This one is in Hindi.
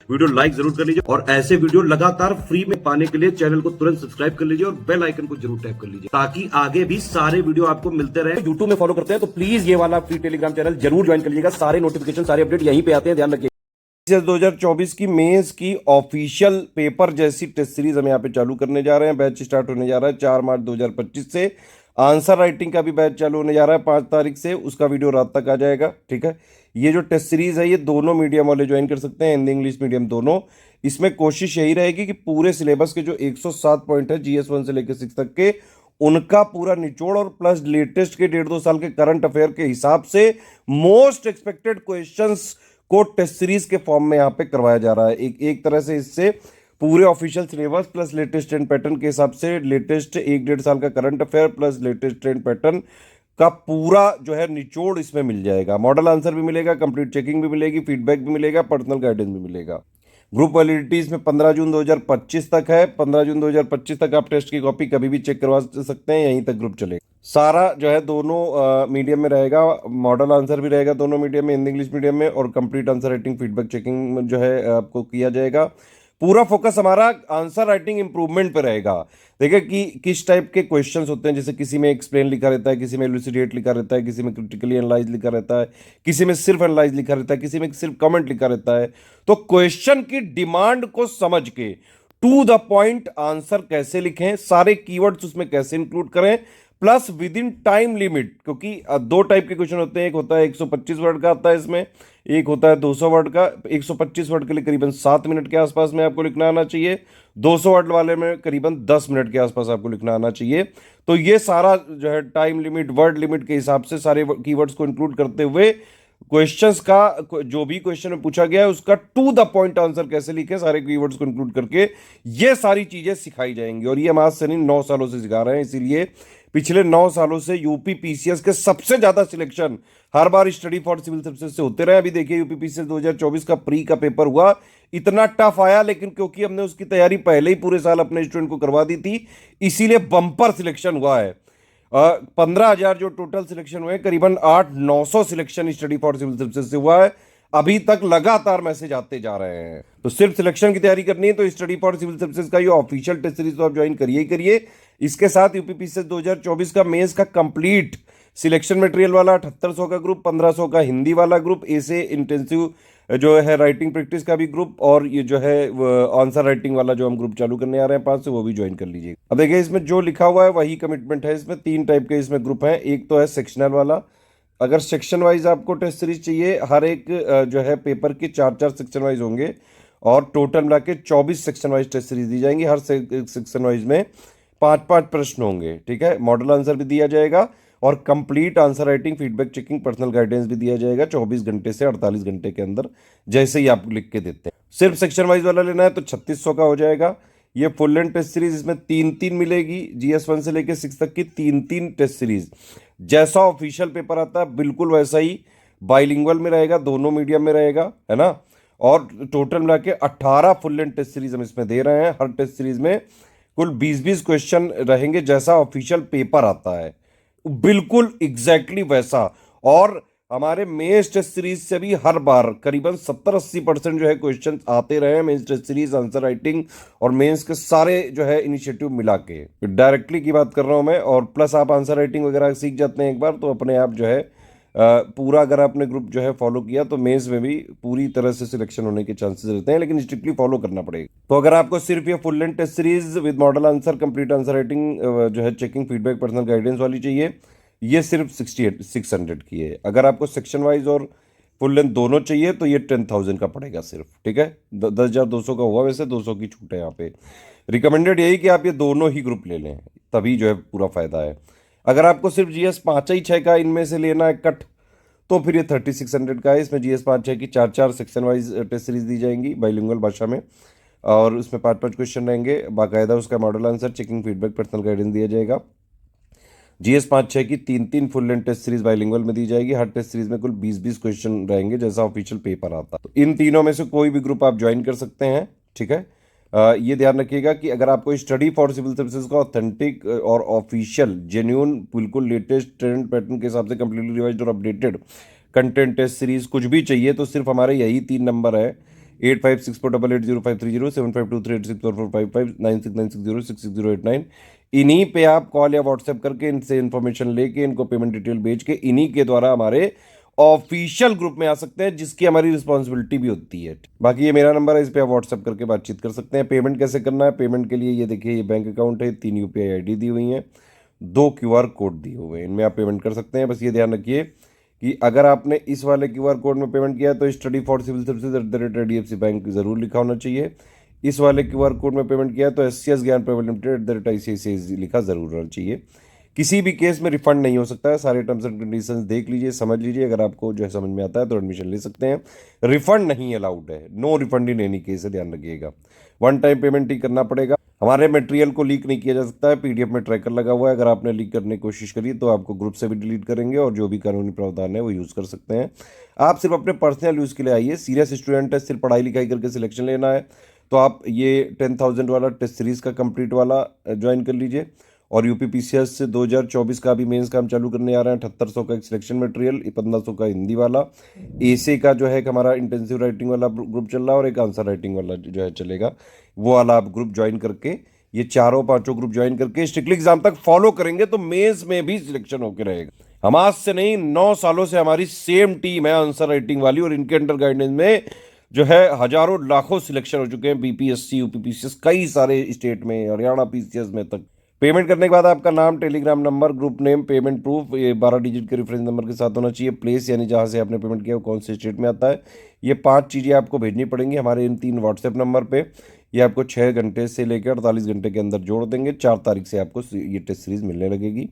वीडियो लाइक जरूर कर लीजिए और ऐसे वीडियो लगातार फ्री में पाने के लिए चैनल को तुरंत सब्सक्राइब कर लीजिए और बेल आइकन को जरूर टैप कर लीजिए ताकि आगे भी सारे वीडियो आपको मिलते रहे। यूट्यूब में फॉलो करते हैं तो प्लीज ये वाला फ्री टेलीग्राम चैनल जरूर ज्वाइन कर लीजिएगा। सारे नोटिफिकेशन सारे अपडेट यहीं पे आते हैं, ध्यान रखिए। 2024 की मेंस की ऑफिशियल पेपर जैसी टेस्ट सीरीज हम यहाँ पे चालू करने जा रहे हैं। बैच स्टार्ट होने जा रहा है 4 मार्च 2025 से। आंसर राइटिंग का भी बैच चालू होने जा रहा है 5 तारीख से, उसका वीडियो रात तक आ जाएगा। ठीक है, ये जो टेस्ट सीरीज है ये दोनों मीडियम वाले ज्वाइन कर सकते हैं, हिंदी इंग्लिश मीडियम दोनों। इसमें कोशिश यही रहेगी कि पूरे सिलेबस के जो 107 पॉइंट है GS 1 से लेकर 6 तक के, उनका पूरा निचोड़ और प्लस लेटेस्ट के 1.5-2 साल के करंट अफेयर के हिसाब से मोस्ट एक्सपेक्टेड क्वेश्चंस को टेस्ट सीरीज के फॉर्म में यहाँ पे करवाया जा रहा है। एक तरह से इससे पूरे official syllabus plus latest trend pattern के हिसाब से लेटेस्ट 1-1.5 साल का current affair plus latest trend pattern का पूरा जो है निचोड़ इसमें मिल जाएगा। मॉडल आंसर भी मिलेगा, कंप्लीट चेकिंग भी मिलेगी, फीडबैक भी मिलेगा, पर्सनल गाइडेंस भी मिलेगा। ग्रुप वैलिडिटी इसमें 15 जून 2025 तक है। 15 जून 2025 तक आप टेस्ट की कॉपी कभी भी चेक करवा सकते हैं, यहीं तक ग्रुप चलेगा। सारा जो है दोनों मीडियम में रहेगा, मॉडल आंसर भी रहेगा दोनों मीडियम में, हिंदी इंग्लिश मीडियम में, और complete answer writing feedback checking जो है आपको किया जाएगा। पूरा फोकस हमारा आंसर राइटिंग इंप्रूवमेंट पे रहेगा। देखिए कि किस टाइप के क्वेश्चंस होते हैं, जैसे किसी में एक्सप्लेन लिखा रहता है, किसी में इलुसिडेट लिखा रहता है, किसी में क्रिटिकली एनालाइज लिखा रहता है, किसी में सिर्फ एनालाइज लिखा रहता है, किसी में सिर्फ कमेंट लिखा रहता है। तो क्वेश्चन की डिमांड को समझ के टू द पॉइंट आंसर कैसे लिखें, सारे कीवर्ड्स उसमें कैसे इंक्लूड करें, plus with in time limit. क्योंकि 2 टाइप के क्वेश्चन होते हैं, एक होता है 125 वर्ड का आता है इसमें, एक होता है 200 वर्ड का। 125 वर्ड के लिए करीबन 7 मिनट के आसपास में आपको लिखना आना चाहिए, 200 वर्ड वाले में करीबन 10 मिनट के आसपास आपको लिखना आना चाहिए। तो ये सारा जो है टाइम लिमिट वर्ड लिमिट के हिसाब से सारे कीवर्ड्स को इंक्लूड करते हुए क्वेश्चंस का जो भी क्वेश्चन में पूछा गया है उसका टू द पॉइंट आंसर कैसे लिखे, सारे कीवर्ड्स को इंक्लूड करके ये सारी चीजें सिखाई जाएंगी। और ये हम आज से नहीं 9 सालों से सिखा रहे हैं, इसीलिए पिछले 9 सालों से यूपी पीसीएस के सबसे ज्यादा सिलेक्शन हर बार स्टडी फॉर सिविल सर्विसेज से होते रहे। अभी देखिए यूपी पीसीएस 2024 का प्री का पेपर हुआ, इतना टफ आया, लेकिन क्योंकि हमने उसकी तैयारी पहले ही पूरे साल अपने स्टूडेंट को करवा दी थी, इसीलिए बम्पर सिलेक्शन हुआ है। 15,000 जो टोटल सिलेक्शन हुए, करीबन 800-900 selection study for civil services से हुआ है। अभी तक लगातार मैसेज आते जा रहे हैं। तो सिर्फ सिलेक्शन की तैयारी करनी है तो स्टडी फॉर सिविल सर्विसेज का ये ऑफिशियल टेस्ट सीरीज तो आप ज्वाइन करिए ही करिए। इसके साथ यूपीपीसीएस 2024 का मेंस का कंप्लीट सिलेक्शन मटेरियल वाला 7800 का ग्रुप, 1500 का हिंदी वाला ग्रुप, ऐसे इंटेंसिव जो है राइटिंग प्रैक्टिस का भी ग्रुप, और ये जो है आंसर राइटिंग वाला जो हम ग्रुप चालू करने आ रहे हैं 5 से, वो भी ज्वाइन कर लीजिए। अब देखिए इसमें जो लिखा हुआ है वही कमिटमेंट है। इसमें 3 टाइप के इसमें ग्रुप हैं। एक तो है सेक्शनल वाला, अगर सेक्शन वाइज आपको टेस्ट सीरीज चाहिए, हर एक जो है पेपर के 4-4 सेक्शन वाइज होंगे और टोटल मिला के 24 सेक्शन वाइज टेस्ट सीरीज दी जाएंगी। हर सेक्शन वाइज में 5-5 प्रश्न होंगे। ठीक है, मॉडल आंसर भी दिया जाएगा और complete answer writing feedback checking personal guidance भी दिया जाएगा 24 घंटे से 48 घंटे के अंदर, जैसे ही आप लिख के देते हैं। सिर्फ सेक्शन वाइज वाला लेना है तो 3600 का हो जाएगा। ये फुल लेंथ टेस्ट सीरीज इसमें 3-3 मिलेगी, GS 1 से लेकर 6 तक की 3-3 टेस्ट सीरीज। जैसा ऑफिशियल पेपर आता है बिल्कुल वैसा ही बाइलिंगुअल में रहेगा, दोनों मीडियम में रहेगा, है ना। और टोटल मिला के 18 फुल लेंथ टेस्ट सीरीज हम इसमें दे रहे हैं। हर टेस्ट सीरीज में कुल 20-20 क्वेश्चन रहेंगे, जैसा ऑफिशियल पेपर आता है बिल्कुल एग्जैक्टली वैसा। और हमारे मेंस टेस्ट सीरीज से भी हर बार करीबन 70-80% जो है क्वेश्चन आते रहे mains test series, answer writing और मेंस के सारे जो है इनिशिएटिव मिला के। डायरेक्टली की बात कर रहा हूं मैं, और प्लस आप आंसर राइटिंग वगैरह सीख जाते हैं एक बार तो अपने आप जो है पूरा अगर आपने ग्रुप जो है फॉलो किया तो मेंस में भी पूरी तरह से सिलेक्शन होने के चांसेस रहते हैं, लेकिन स्ट्रिक्टली फॉलो करना पड़ेगा। तो अगर आपको सिर्फ ये full length test series with model answer, complete answer writing जो है चेकिंग फीडबैक पर्सनल गाइडेंस वाली चाहिए, ये सिर्फ 600 की है। अगर आपको सेक्शन वाइज और फुल लेंथ दोनों चाहिए तो ये 10,000 का पड़ेगा सिर्फ। ठीक है, 10,200 का हुआ, वैसे 200 की छूट है यहाँ पे। रिकमेंडेड यही कि आप ये दोनों ही ग्रुप ले लें, तभी जो है पूरा फायदा है। अगर आपको सिर्फ GS 5-6 का इनमें से लेना है कट, तो फिर ये 3600 का है। इसमें GS 5-6 की 4-4 सेक्शन वाइज टेस्ट सीरीज दी जाएंगी बाइलिंगुअल भाषा में, और उसमें 5-5 क्वेश्चन रहेंगे, बाकायदा उसका model answer, checking feedback, personal guidance दिया जाएगा। GS 5-6 की 3-3 full length test series bilingual में दी जाएगी। हर टेस्ट सीरीज में कुल 20-20 क्वेश्चन रहेंगे, जैसा ऑफिशियल पेपर आता है। तो इन तीनों में से कोई भी ग्रुप आप ज्वाइन कर सकते हैं। ठीक है, ये ध्यान रखिएगा कि अगर आपको स्टडी फॉर सिविल सर्विसेज का ऑथेंटिक और ऑफिशियल जेन्युइन बिल्कुल लेटेस्ट ट्रेंड पैटर्न के हिसाब से कंप्लीटली रिवाइज्ड और अपडेटेड कंटेंट टेस्ट सीरीज कुछ भी चाहिए तो सिर्फ हमारे यही 3 नंबर है। 8564880530 7523864455 9696066089। इन्हीं पे आप कॉल या व्हाट्सएप करके इनसे इन्फॉर्मेशन लेके इनको पेमेंट डिटेल भेज के इन्हीं के द्वारा हमारे ऑफिशियल ग्रुप में आ सकते हैं, जिसकी हमारी रिस्पॉन्सिबिलिटी भी होती है। बाकी ये मेरा नंबर है, इस पे आप व्हाट्सएप करके बातचीत कर सकते हैं। पेमेंट कैसे करना है, पेमेंट के लिए ये देखिए, ये बैंक अकाउंट है, 3 यूपीआई आईडी दी हुई है, 2 क्यूआर कोड दिए हुए हैं, इनमें आप पेमेंट कर सकते हैं। बस ये ध्यान रखिए कि अगर आपने इस वाले क्यूआर कोड में पेमेंट किया है तो study for civil services @HDFC bank जरूर लिखा होना चाहिए। इस वाले क्यूआर कोड में पेमेंट किया है तो SCS ज्ञान प्राइवेट लिमिटेड @ICICI लिखा जरूर होना चाहिए। किसी भी केस में रिफंड नहीं हो सकता है। सारे टर्म्स एंड कंडीशंस देख लीजिए, समझ लीजिए, अगर आपको जो है समझ में आता है तो एडमिशन ले सकते हैं। रिफंड नहीं अलाउड है, no refund in any case है, ध्यान रखिएगा। वन टाइम पेमेंट ही करना पड़ेगा। हमारे मटेरियल को लीक नहीं किया जा सकता है, PDF में ट्रैकर लगा हुआ है, अगर आपने लीक करने की कोशिश करी तो आपको ग्रुप से भी डिलीट करेंगे और जो भी कानूनी प्रावधान है वो यूज़ कर सकते हैं। आप सिर्फ अपने पर्सनल यूज़ के लिए आइए, सीरियस स्टूडेंट है, सिर्फ पढ़ाई लिखाई करके सिलेक्शन लेना है तो आप ये 10,000 वाला टेस्ट सीरीज़ का कंप्लीट वाला ज्वाइन कर लीजिए। और UPPCS से 2024 का भी मेंस का हम चालू करने आ रहे हैं। 7800 का एक सिलेक्शन मटेरियल, 1500 का हिंदी वाला, एसे का जो है हमारा इंटेंसिव राइटिंग वाला ग्रुप चल रहा है और एक आंसर राइटिंग वाला जो है चलेगा, वो वाला आप ग्रुप ज्वाइन करके, ये चारों पांचों ग्रुप ज्वाइन करके स्ट्रिक्टली एग्जाम तक फॉलो करेंगे तो मेंस में भी सिलेक्शन होकर रहेगा। हम आज से नहीं, 9 सालों से हमारी सेम टीम है आंसर राइटिंग वाली, और इनके अंडर गाइडेंस में जो है हजारों लाखों सिलेक्शन हो चुके हैं। BPSC UPPCS कई सारे स्टेट में, हरियाणा PCS में तक। पेमेंट करने के बाद आपका नाम, Telegram number, group name, payment proof, ये 12 डिजिट के रेफरेंस नंबर के साथ होना चाहिए। प्लेस यानी जहाँ से आपने पेमेंट किया वो कौन से स्टेट में आता है, ये 5 चीज़ें आपको भेजनी पड़ेंगी हमारे इन 3 व्हाट्सएप नंबर पे। ये आपको 6 घंटे से लेकर 48 घंटे के अंदर जोड़ देंगे। 4 तारीख से आपको ये टेस्ट सीरीज मिलने लगेगी।